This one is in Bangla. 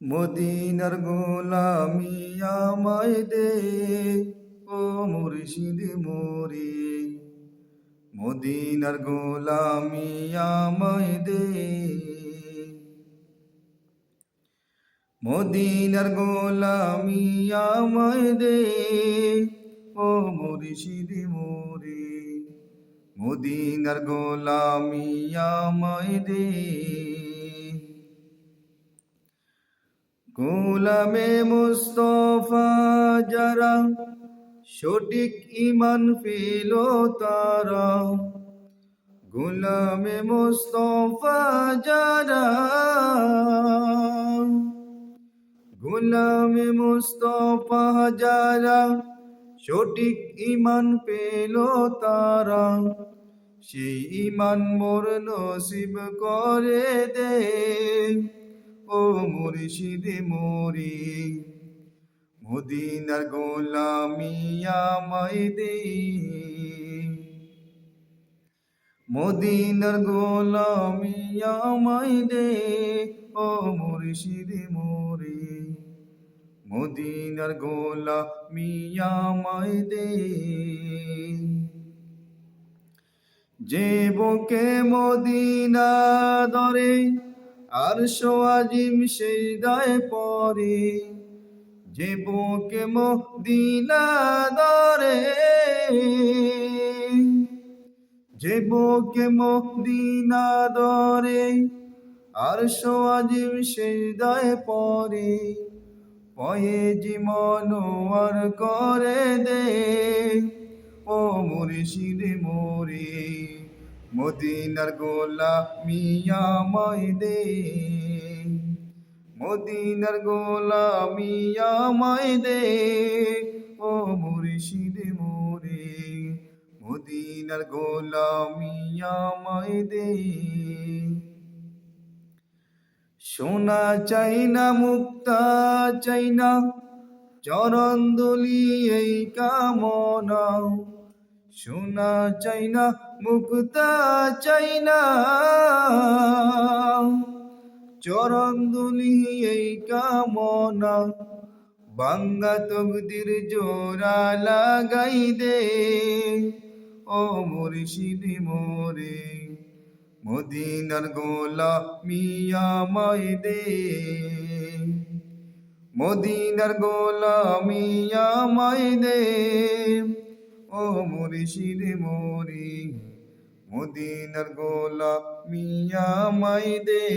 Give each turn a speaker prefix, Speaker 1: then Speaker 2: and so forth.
Speaker 1: মদিনার গোলামি আমায় দে, ও মুর্শিদ মোরে। মদিনার গোলামি আমায় দে, মদিনার গোলামি আমায় দে, ও মুর্শিদ মোরে। মদিনার গোলামি আমায় দে। গোলামে মুস্তফা যারা সঠিক ঈমান পেল তারা, গোলামে মুস্তফা যারা, গোলামে মুস্তফা যারা সঠিক ঈমান পেল তারা, সেই ঈমান মোর নসিব করে দে, ও মুর্শিদ মোরে। মদিনার গোলামি আমায় দে, মদিনার গোলামি আমায় দে, ও মুর্শিদ মোরে। মদিনার গোলামি আমায় দে। যে বুকে মদিনা ধরে আরশ আজিম সিজদায় পড়ে, যে বুকে মদিনা ধরে, যে বুকে মদিনা ধরে আরশ আজিম সিজদায় পড়ে, পয়েজি মনোয়ার করে দে, ও মুর্শিদ মোরে। মদিনার গোলামি আমায় দে, মদিনার গোলামি আমায় দে, ও মুর্শিদ মোরে। মদিনার গোলামি আমায় দে। সোনা চাই না মুক্তা চাই না, চরণ দুলি এই কামনা। সোনা চাই না মুক্তা চাই না, চরণ দুলি এই কামনা। বাঙ্গা তকদির জোড়া লাগাই দে, ও মুর্শিদ মোরে। মদিনার গোলামি আমায় দে, মদিনার গোলামি আমায় দে, ও মুর্শিদ মোরে। মদিনার গোলামি আমায় দে।